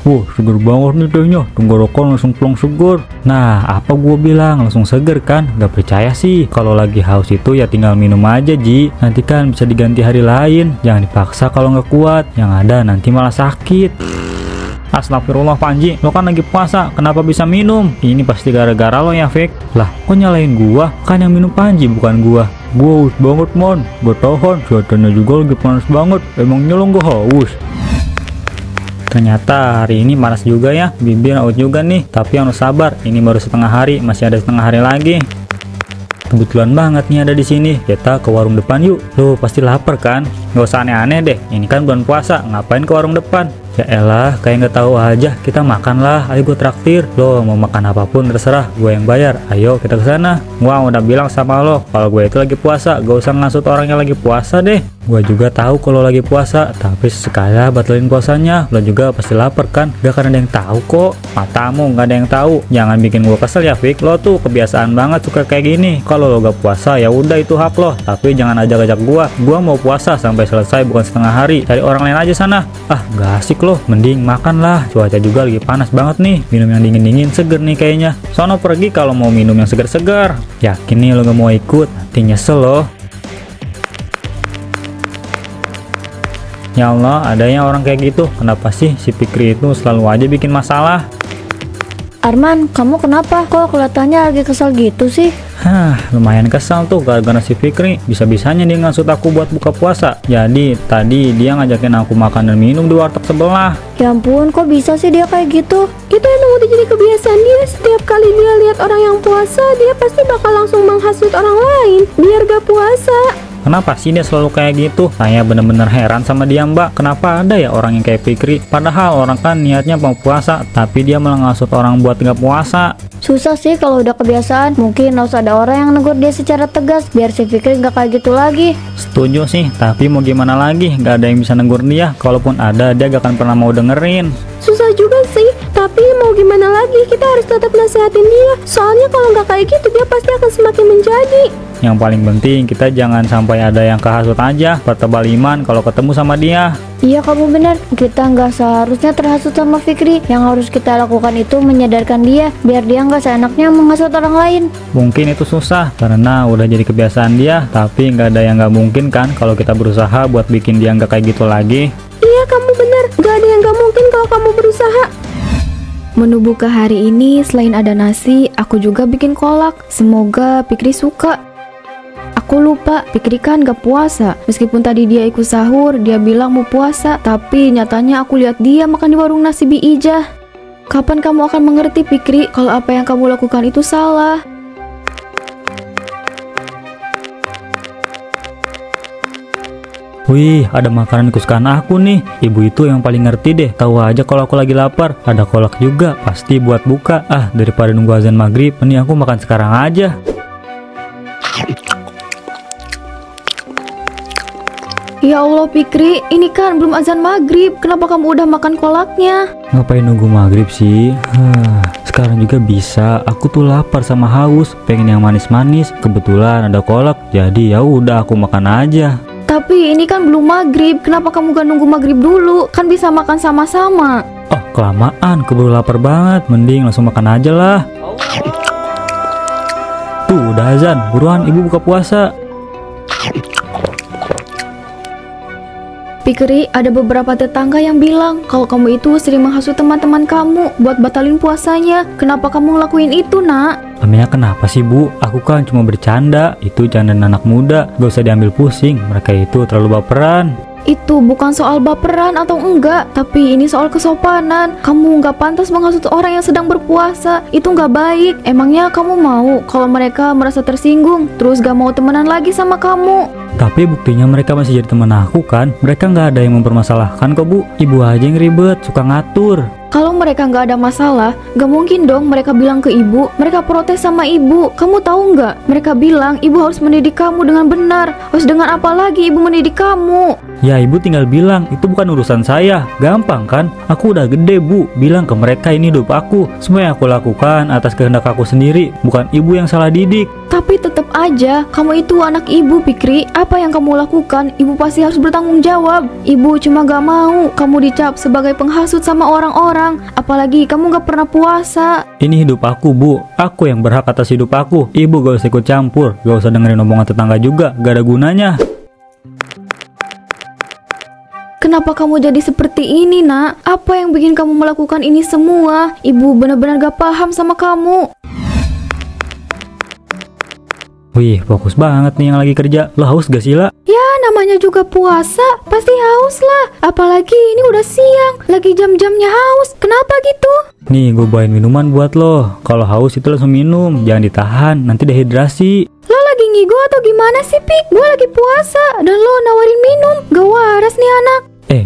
Wah, seger banget nih tehnya, tenggorokan langsung plong seger. Nah, apa gua bilang, langsung seger kan? Gak percaya sih, kalau lagi haus itu ya tinggal minum aja Ji. Nanti kan bisa diganti hari lain, jangan dipaksa kalau nggak kuat, yang ada nanti malah sakit. Astagfirullah Panji, lo kan lagi puasa, kenapa bisa minum? Ini pasti gara-gara lo ya Fik. Lah, kok nyalain gua? Kan yang minum Panji bukan gua. Gua haus banget mon, gak tahan, suasananya juga lagi panas banget, emangnya lo gak haus? Ternyata hari ini panas juga ya, bibir out juga nih. Tapi harus sabar, ini baru setengah hari, masih ada setengah hari lagi. Kebetulan banget nih ada di sini. Kita ke warung depan yuk. Lo pasti lapar kan? Gak usah aneh-aneh deh. Ini kan bulan puasa, ngapain ke warung depan? Ya elah, kayak nggak tahu aja. Kita makan lah, ayo gue traktir. Lo mau makan apapun terserah, gue yang bayar. Ayo kita ke sana. Gua udah bilang sama lo, kalau gue itu lagi puasa, gak usah ngasut orang yang lagi puasa deh. Gue juga tahu kalau lagi puasa, tapi sekali batalin puasanya. Lo juga pasti lapar kan? Gak akan ada yang tahu kok. Matamu nggak ada yang tahu. Jangan bikin gue kesel ya Fik. Lo tuh kebiasaan banget suka kayak gini. Kalau lo gak puasa ya udah itu hak lo. Tapi jangan ajak-ajak gua. Gua mau puasa sampai selesai bukan setengah hari. Cari orang lain aja sana. Ah gak asik lo. Mending makan lah. Cuaca juga lagi panas banget nih. Minum yang dingin-dingin seger nih kayaknya. Sono pergi kalau mau minum yang segar-segar. Yakin nih lo gak mau ikut? Nanti nyesel lo. Ya Allah, adanya orang kayak gitu. Kenapa sih si Fikri itu selalu aja bikin masalah? Arman, kamu kenapa? Kok kelihatannya lagi kesel gitu sih? Hah, lumayan kesal tuh gara-gara si Fikri. Bisa-bisanya dia ngasut aku buat buka puasa. Jadi tadi dia ngajakin aku makan dan minum di warteg sebelah. Ya ampun, kok bisa sih dia kayak gitu? Itu emang udah jadi kebiasaan dia. Setiap kali dia lihat orang yang puasa, dia pasti bakal langsung menghasut orang lain biar gak puasa. Kenapa sih dia selalu kayak gitu? Saya bener-bener heran sama dia mbak. Kenapa ada ya orang yang kayak Fikri? Padahal orang kan niatnya mau puasa, tapi dia malah ngasut orang buat nggak puasa. Susah sih kalau udah kebiasaan. Mungkin harus ada orang yang negur dia secara tegas biar si Fikri nggak kayak gitu lagi. Setuju sih, tapi mau gimana lagi? Gak ada yang bisa negur dia. Kalaupun ada, dia gak akan pernah mau dengerin. Susah juga sih, tapi mau gimana lagi? Kita harus tetap nasehatin dia. Soalnya kalau nggak kayak gitu, dia pasti akan semakin menjadi. Yang paling penting kita jangan sampai ada yang kehasut aja. Pertebal iman kalau ketemu sama dia. Iya kamu benar, kita nggak seharusnya terhasut sama Fikri. Yang harus kita lakukan itu menyadarkan dia, biar dia nggak seenaknya menghasut orang lain. Mungkin itu susah karena udah jadi kebiasaan dia, tapi nggak ada yang nggak mungkin kan kalau kita berusaha buat bikin dia nggak kayak gitu lagi. Iya kamu benar, nggak ada yang nggak mungkin kalau kamu berusaha. Menu buka hari ini selain ada nasi, aku juga bikin kolak. Semoga Fikri suka. Aku lupa, Fikri kan gak puasa. Meskipun tadi dia ikut sahur, dia bilang mau puasa, tapi nyatanya aku lihat dia makan di warung nasi Bi Ijah. Kapan kamu akan mengerti Fikri kalau apa yang kamu lakukan itu salah? Wih, ada makanan kesukaan aku nih. Ibu itu yang paling ngerti deh. Tahu aja kalau aku lagi lapar. Ada kolak juga, pasti buat buka. Ah, daripada nunggu azan maghrib, ini aku makan sekarang aja. Ya Allah Fikri, ini kan belum azan maghrib. Kenapa kamu udah makan kolaknya? Ngapain nunggu maghrib sih? Sekarang juga bisa. Aku tuh lapar sama haus, pengen yang manis-manis. Kebetulan ada kolak, jadi ya udah aku makan aja. Tapi ini kan belum maghrib. Kenapa kamu gak nunggu maghrib dulu? Kan bisa makan sama-sama. Oh kelamaan, keburu lapar banget. Mending langsung makan aja lah. Tuh udah azan, buruan ibu buka puasa. Fikri, ada beberapa tetangga yang bilang kalau kamu itu sering menghasut teman-teman kamu buat batalin puasanya. Kenapa kamu ngelakuin itu, nak? Namanya kenapa sih, Bu? Aku kan cuma bercanda. Itu candaan anak muda. Gak usah diambil pusing. Mereka itu terlalu baperan. Itu bukan soal baperan atau enggak, tapi ini soal kesopanan. Kamu nggak pantas menghasut orang yang sedang berpuasa. Itu nggak baik. Emangnya kamu mau kalau mereka merasa tersinggung, terus gak mau temenan lagi sama kamu? Tapi buktinya mereka masih jadi teman aku kan. Mereka nggak ada yang mempermasalahkan kok, Bu. Ibu aja yang ribet, suka ngatur. Kalau mereka nggak ada masalah, gak mungkin dong mereka bilang ke ibu. Mereka protes sama ibu. Kamu tahu nggak? Mereka bilang ibu harus mendidik kamu dengan benar. Harus dengan apa lagi ibu mendidik kamu? Ya ibu tinggal bilang, itu bukan urusan saya. Gampang kan? Aku udah gede, Bu. Bilang ke mereka ini hidup aku. Semua yang aku lakukan atas kehendak aku sendiri. Bukan ibu yang salah didik. Tapi tetap aja, kamu itu anak ibu, Fikri. Apa yang kamu lakukan, ibu pasti harus bertanggung jawab. Ibu cuma gak mau kamu dicap sebagai penghasut sama orang-orang. Apalagi kamu gak pernah puasa. Ini hidup aku, Bu. Aku yang berhak atas hidup aku. Ibu gak usah ikut campur. Gak usah dengerin omongan tetangga juga. Gak ada gunanya. Kenapa kamu jadi seperti ini, nak? Apa yang bikin kamu melakukan ini semua? Ibu benar-benar gak paham sama kamu. Wih, fokus banget nih yang lagi kerja. Lo haus gak sih, La? Ya, namanya juga puasa, pasti haus lah. Apalagi ini udah siang, lagi jam-jamnya haus. Kenapa gitu? Nih, gue bawain minuman buat lo. Kalau haus itu langsung minum. Jangan ditahan, nanti dehidrasi. Lo lagi ngigo atau gimana sih, Pik? Gue lagi puasa, dan lo nawarin minum. Gak waras nih anak.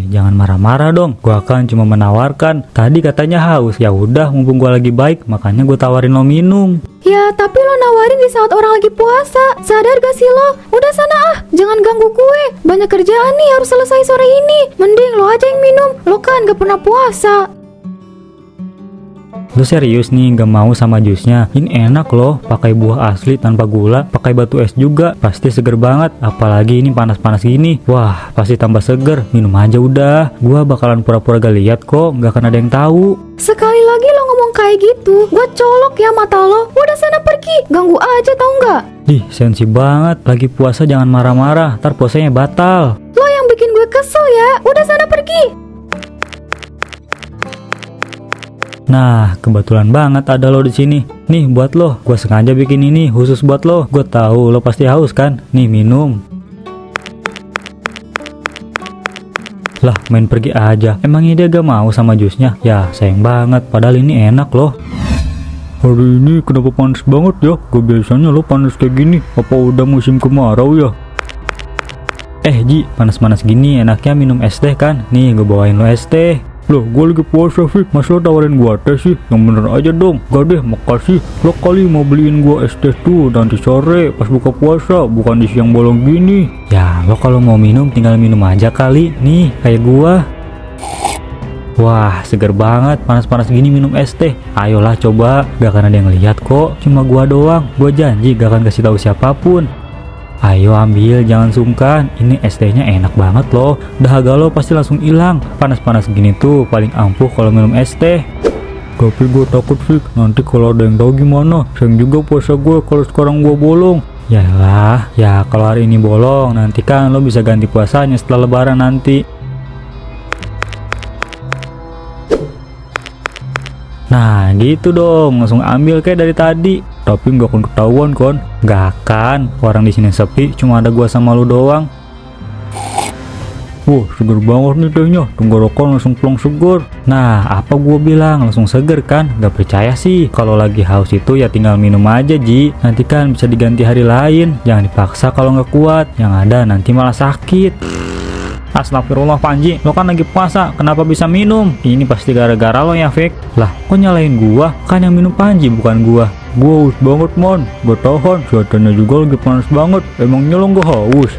Jangan marah-marah dong. Gua kan cuma menawarkan. Tadi katanya haus. Ya udah, mumpung gua lagi baik, makanya gue tawarin lo minum. Ya, tapi lo nawarin di saat orang lagi puasa. Sadar gak sih lo? Udah sana ah, jangan ganggu gue. Banyak kerjaan nih harus selesai sore ini. Mending lo aja yang minum. Lo kan gak pernah puasa. Lu serius nih gak mau sama jusnya? Ini enak loh, pakai buah asli tanpa gula, pakai batu es juga, pasti seger banget. Apalagi ini panas-panas gini, wah pasti tambah seger. Minum aja udah, gua bakalan pura-pura gak lihat kok, gak akan ada yang tahu. Sekali lagi lo ngomong kayak gitu, gue colok ya mata lo. Udah sana pergi, ganggu aja tau gak? Ih, sensi banget, lagi puasa jangan marah-marah, ntar puasanya batal. Lo yang bikin gue kesel ya, udah sana pergi. Nah, kebetulan banget ada lo di sini. Nih buat lo, gue sengaja bikin ini khusus buat lo. Gue tahu lo pasti haus kan? Nih minum. Lah, main pergi aja. Emangnya dia gak mau sama jusnya? Ya, sayang banget. Padahal ini enak loh. Hari ini kenapa panas banget ya? Gak biasanya lo panas kayak gini. Apa udah musim kemarau ya? Ji, panas-panas gini enaknya minum es teh kan? Nih, gue bawain lo es teh. Loh, gue lagi puasa, Fik. Mas lo tawarin gue teh sih? Yang bener aja dong. Gak deh, makasih. Lo kali mau beliin gue es teh tuh nanti sore pas buka puasa, bukan di siang bolong gini. Ya, lo kalau mau minum tinggal minum aja kali. Nih, kayak gua. Wah, seger banget. Panas-panas gini minum es teh. Ayolah coba. Gak akan ada yang lihat kok. Cuma gua doang. Gua janji gak akan kasih tahu siapapun. Ayo ambil, jangan sungkan. Ini es tehnya enak banget loh. Dahaga lo pasti langsung hilang. Panas-panas gini tuh paling ampuh kalau minum es teh. Tapi gue takut sih nanti kalau ada yang tahu gimana. Sayang juga puasa gue kalau sekarang gue bolong. Yalah, ya kalau hari ini bolong, nanti kan lo bisa ganti puasanya setelah lebaran nanti. Nah gitu dong, langsung ambil kayak dari tadi. Tapi nggak akan ketahuan kan? Nggak akan. Orang di sini sepi, cuma ada gua sama lu doang. Wah, seger banget nih tehnya. Tenggorokan langsung plong seger. Nah, apa gua bilang langsung seger kan? Gak percaya sih. Kalau lagi haus itu ya tinggal minum aja, Ji. Nanti kan bisa diganti hari lain. Jangan dipaksa kalau nggak kuat. Yang ada nanti malah sakit. Astagfirullah Panji, lo kan lagi puasa, kenapa bisa minum? Ini pasti gara-gara lo ya, Fik. Lah, kok nyalain gua? Kan yang minum Panji bukan gua. Gua haus banget, mon. Gak tahan, suasananya juga lagi panas banget. Emangnya lo gak haus?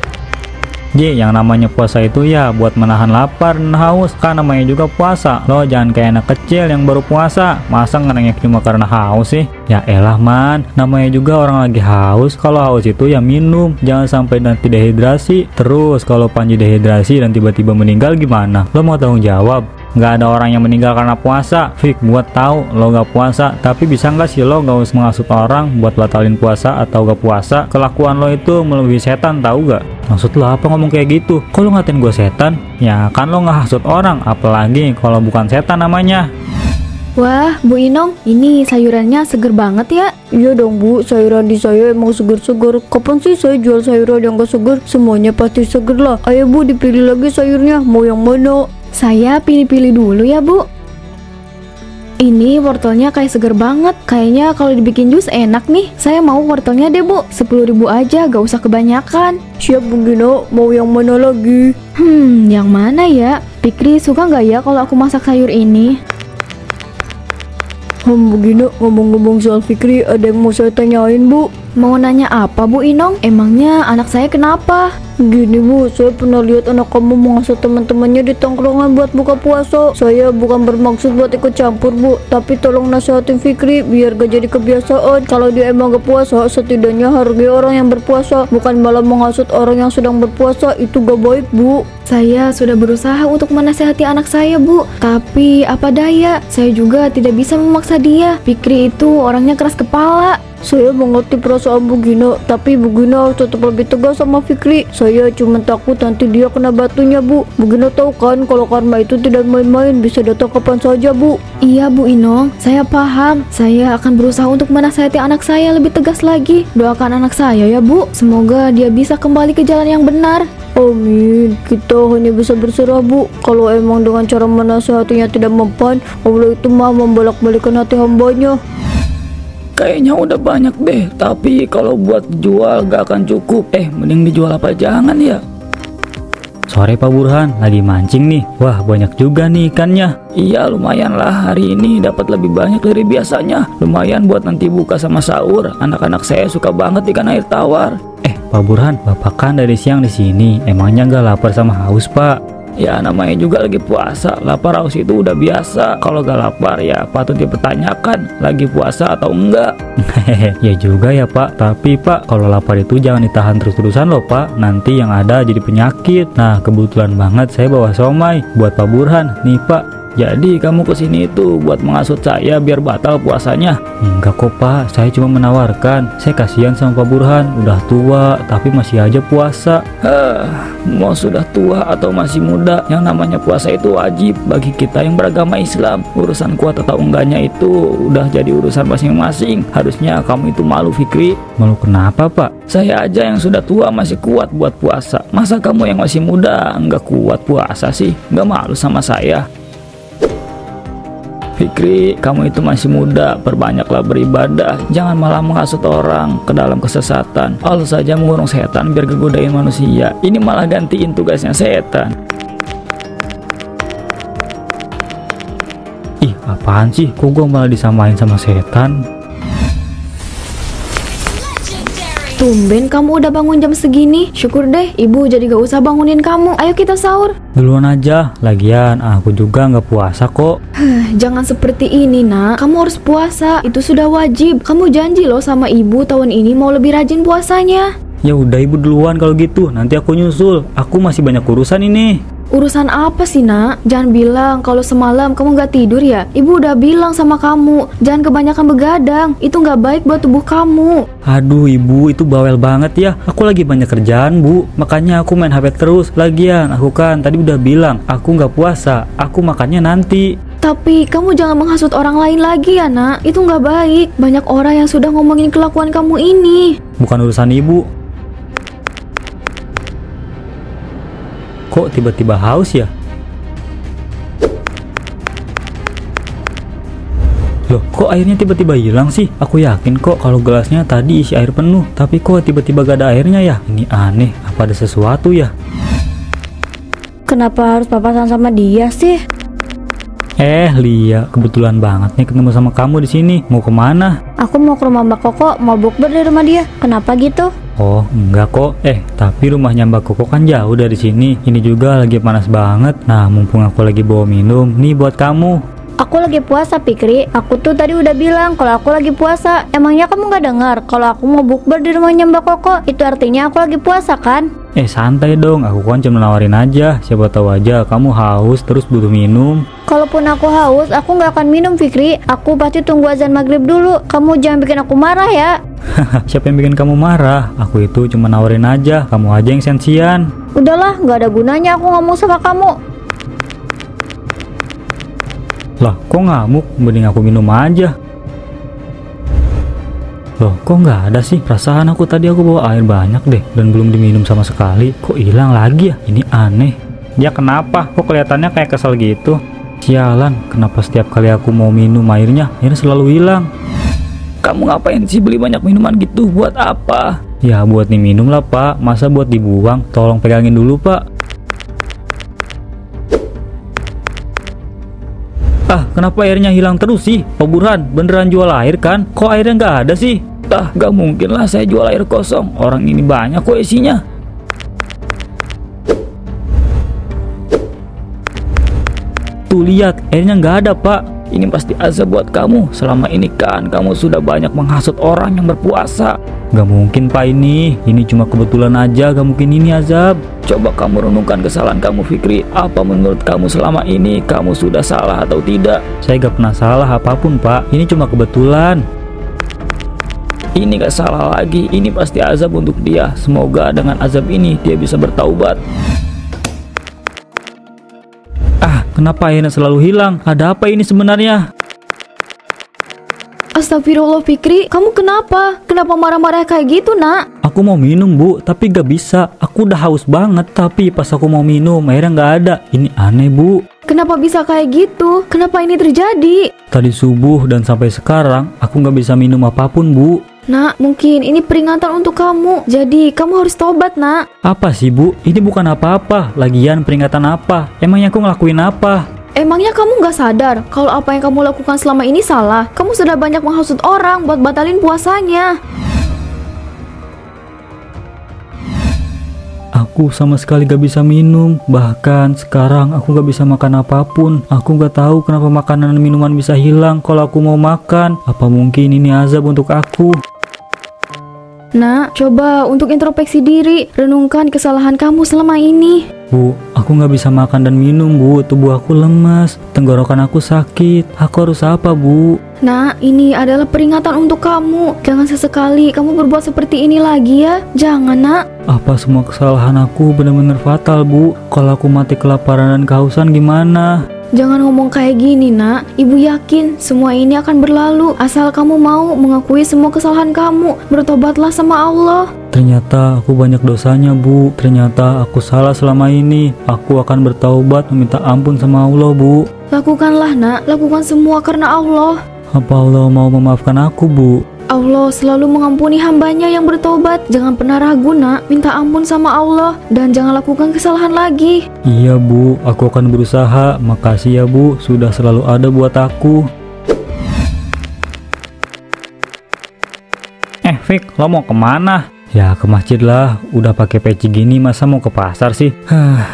Yang namanya puasa itu ya buat menahan lapar dan haus. Kan namanya juga puasa. Lo jangan kayak anak kecil yang baru puasa. Masa ngerengek cuma karena haus sih? Ya elah man, namanya juga orang lagi haus. Kalau haus itu ya minum. Jangan sampai nanti dehidrasi. Terus kalau Panji dehidrasi dan tiba-tiba meninggal gimana? Lo mau tanggung jawab? Nggak ada orang yang meninggal karena puasa. Fik, buat tahu lo nggak puasa, tapi bisa nggak sih lo nggak usah menghasut orang buat batalin puasa atau gak puasa? Kelakuan lo itu melebihi setan, tahu gak? Maksud lo apa ngomong kayak gitu? Kok lo ngatain gue setan? Ya kan lo ngehasut orang, apalagi kalau bukan setan namanya. Wah, Bu Inong, ini sayurannya seger banget ya. Iya dong Bu, sayuran di saya emang seger-seger. Kapan sih saya jual sayuran yang gak seger? Semuanya pasti seger lah. Ayo Bu, dipilih lagi sayurnya, mau yang mana? Saya pilih-pilih dulu ya, Bu. Ini wortelnya kayak seger banget. Kayaknya kalau dibikin jus enak nih. Saya mau wortelnya deh, Bu. 10.000 aja, gak usah kebanyakan. Siap Bu Gino, mau yang mana lagi? Yang mana ya? Fikri suka gak ya kalau aku masak sayur ini? Bu Gino, ngomong-ngomong soal Fikri, ada yang mau saya tanyain Bu. Mau nanya apa Bu Inong? Emangnya anak saya kenapa? Gini Bu, saya pernah lihat anak kamu mengasuh teman-temannya di tongkrongan buat buka puasa. Saya bukan bermaksud buat ikut campur Bu, tapi tolong nasihatin Fikri biar gak jadi kebiasaan. Kalau dia emang gak puasa, setidaknya hargai orang yang berpuasa, bukan malah menghasut orang yang sedang berpuasa. Itu gak baik Bu. Saya sudah berusaha untuk menasihati anak saya Bu, tapi apa daya, saya juga tidak bisa memaksa dia. Fikri itu orangnya keras kepala. Saya mengerti perasaan Bu Gina, tapi Bu Gina harus tetap lebih tegas sama Fikri. Saya cuma takut nanti dia kena batunya Bu. Bu Gina tahu kan kalau karma itu tidak main-main, bisa datang kapan saja Bu. Iya Bu Inong, saya paham. Saya akan berusaha untuk menasihati anak saya lebih tegas lagi. Doakan anak saya ya Bu, semoga dia bisa kembali ke jalan yang benar. Amin. Kita hanya bisa berserah Bu. Kalau emang dengan cara menasihatinya tidak mempan, Allah itu maha membolak-balikan hati hambanya. Kayaknya udah banyak deh, tapi kalau buat jual gak akan cukup. Mending dijual apa jangan ya? Sore Pak Burhan, lagi mancing nih. Wah, banyak juga nih ikannya. Iya, lumayan lah, hari ini dapat lebih banyak dari biasanya. Lumayan buat nanti buka sama sahur. Anak-anak saya suka banget ikan air tawar. Pak Burhan, Bapak kan dari siang di sini. Emangnya nggak lapar sama haus, Pak? Ya namanya juga lagi puasa, lapar haus itu udah biasa. Kalau gak lapar ya patut dipertanyakan lagi puasa atau enggak. Ya juga ya Pak, tapi Pak kalau lapar itu jangan ditahan terus-terusan loh Pak, nanti yang ada jadi penyakit. Nah kebetulan banget saya bawa somai buat Pak Burhan nih Pak. Jadi kamu kesini itu buat menghasut saya biar batal puasanya? Enggak kok Pak, saya cuma menawarkan. Saya kasihan sama Pak Burhan, udah tua tapi masih aja puasa. Mau sudah tua atau masih muda, yang namanya puasa itu wajib bagi kita yang beragama Islam. Urusan kuat atau enggaknya itu udah jadi urusan masing-masing. Harusnya kamu itu malu Fikri. Malu kenapa Pak? Saya aja yang sudah tua masih kuat buat puasa. Masa kamu yang masih muda nggak kuat puasa sih? Nggak malu sama saya? Fikri, kamu itu masih muda, perbanyaklah beribadah, jangan malah menghasut orang ke dalam kesesatan. Allah saja mengurung setan biar kegodain manusia, ini malah gantiin tugasnya setan. Ih, apaan sih? Kok gue malah disamain sama setan? Tumben kamu udah bangun jam segini. Syukur deh, ibu jadi gak usah bangunin kamu. Ayo kita sahur. Duluan aja, lagian aku juga nggak puasa kok. Jangan seperti ini nak, kamu harus puasa, itu sudah wajib. Kamu janji loh sama ibu tahun ini mau lebih rajin puasanya. Ya udah ibu duluan kalau gitu, nanti aku nyusul. Aku masih banyak urusan ini. Urusan apa sih nak? Jangan bilang kalau semalam kamu gak tidur ya. Ibu udah bilang sama kamu, jangan kebanyakan begadang, itu gak baik buat tubuh kamu. Aduh ibu, itu bawel banget ya. Aku lagi banyak kerjaan bu, makanya aku main HP terus. Lagian aku kan tadi udah bilang aku gak puasa, aku makannya nanti. Tapi kamu jangan menghasut orang lain lagi ya nak, itu gak baik. Banyak orang yang sudah ngomongin kelakuan kamu ini. Bukan urusan ibu. Kok tiba-tiba haus ya? Loh, kok airnya tiba-tiba hilang sih? Aku yakin kok kalau gelasnya tadi isi air penuh, tapi kok tiba-tiba gak ada airnya ya? Ini aneh, apa ada sesuatu ya? Kenapa harus papasan sama dia sih? Lia, kebetulan banget nih ketemu sama kamu di sini. Mau kemana? Aku mau ke rumah Mbak Koko, mau bukber di rumah dia. Kenapa gitu? Oh, enggak kok. Tapi rumahnya Mbak Koko kan jauh dari sini. Ini juga lagi panas banget. Nah, mumpung aku lagi bawa minum, nih buat kamu. Aku lagi puasa Fikri. Aku tuh tadi udah bilang kalau aku lagi puasa. Emangnya kamu gak dengar kalau aku mau bukber di rumahnya Mbak Koko? Itu artinya aku lagi puasa kan? Santai dong, aku kan cuma nawarin aja. Siapa tahu aja kamu haus terus butuh minum. Kalaupun aku haus, aku gak akan minum Fikri. Aku pasti tunggu azan maghrib dulu. Kamu jangan bikin aku marah ya. Siapa yang bikin kamu marah? Aku itu cuma nawarin aja. Kamu aja yang sensian. Udahlah, gak ada gunanya aku ngomong sama kamu. Lah, kok ngamuk? Mending aku minum aja. Loh, kok nggak ada sih? Perasaan aku tadi aku bawa air banyak deh dan belum diminum sama sekali. Kok hilang lagi ya? Ini aneh. Dia kenapa? Kok kelihatannya kayak kesel gitu? Sialan, kenapa setiap kali aku mau minum airnya selalu hilang? Kamu ngapain sih beli banyak minuman gitu? Buat apa? Ya buat diminum lah pak, masa buat dibuang? Tolong pegangin dulu pak. Kenapa airnya hilang terus sih? Pak Burhan, beneran jual air kan? Kok airnya nggak ada sih? Tah, gak mungkin lah saya jual air kosong. Orang ini banyak kok isinya. Tuh lihat, airnya nggak ada pak. Ini pasti azab buat kamu. Selama ini kan kamu sudah banyak menghasut orang yang berpuasa. Gak mungkin pak ini cuma kebetulan aja, gak mungkin ini azab. Coba kamu renungkan kesalahan kamu, Fikri. Apa menurut kamu selama ini kamu sudah salah atau tidak? Saya gak pernah salah apapun pak, ini cuma kebetulan. Ini gak salah lagi, ini pasti azab untuk dia. Semoga dengan azab ini dia bisa bertaubat. Ah, kenapa airnya selalu hilang? Ada apa ini sebenarnya? Astagfirullah Fikri, kamu kenapa? Kenapa marah-marah kayak gitu nak? Aku mau minum bu, tapi gak bisa. Aku udah haus banget, tapi pas aku mau minum airnya gak ada. Ini aneh bu. Kenapa bisa kayak gitu? Kenapa ini terjadi? Tadi subuh dan sampai sekarang aku gak bisa minum apapun bu. Nak, mungkin ini peringatan untuk kamu. Jadi kamu harus tobat nak. Apa sih bu? Ini bukan apa-apa. Lagian peringatan apa? Emangnya aku ngelakuin apa? Emangnya kamu gak sadar kalau apa yang kamu lakukan selama ini salah? Kamu sudah banyak menghasut orang buat batalin puasanya. Aku sama sekali gak bisa minum. Bahkan sekarang aku gak bisa makan apapun. Aku gak tahu kenapa makanan dan minuman bisa hilang kalau aku mau makan. Apa mungkin ini azab untuk aku? Nak, coba untuk introspeksi diri. Renungkan kesalahan kamu selama ini. Bu, aku gak bisa makan dan minum bu. Tubuh aku lemas, tenggorokan aku sakit. Aku harus apa bu? Nak, ini adalah peringatan untuk kamu. Jangan sesekali kamu berbuat seperti ini lagi ya. Jangan nak. Apa semua kesalahan aku benar-benar fatal bu? Kalau aku mati kelaparan dan kehausan gimana? Jangan ngomong kayak gini nak. Ibu yakin semua ini akan berlalu. Asal kamu mau mengakui semua kesalahan kamu. Bertobatlah sama Allah. Ternyata aku banyak dosanya bu. Ternyata aku salah selama ini. Aku akan bertaubat meminta ampun sama Allah bu. Lakukanlah nak. Lakukan semua karena Allah. Apa Allah mau memaafkan aku bu? Allah selalu mengampuni hambanya yang bertobat. Jangan pernah ragu nak. Minta ampun sama Allah. Dan jangan lakukan kesalahan lagi. Iya bu, aku akan berusaha. Makasih ya bu, sudah selalu ada buat aku. Fik, lo mau kemana? Ya ke masjid lah, udah pakai peci gini masa mau ke pasar sih?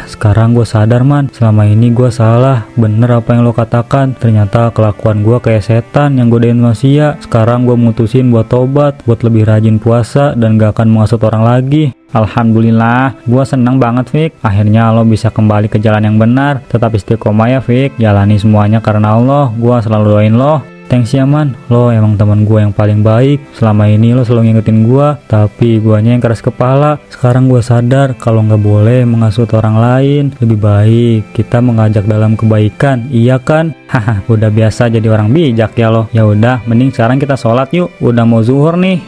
Sekarang gue sadar man, selama ini gue salah. Bener apa yang lo katakan, ternyata kelakuan gue kayak setan yang godain manusia. Sekarang gue mutusin buat tobat, buat lebih rajin puasa dan gak akan menghasut orang lagi. Alhamdulillah, gue seneng banget Fik. Akhirnya lo bisa kembali ke jalan yang benar. Tetap istiqomah ya Fik, jalani semuanya karena Allah. Gue selalu doain lo. Thanks ya man, lo emang teman gue yang paling baik. Selama ini lo selalu ngingetin gue, tapi guanya yang keras kepala. Sekarang gue sadar kalau nggak boleh menghasut orang lain. Lebih baik kita mengajak dalam kebaikan, iya kan? Haha, udah biasa jadi orang bijak ya lo. Ya udah, mending sekarang kita sholat yuk. Udah mau zuhur nih.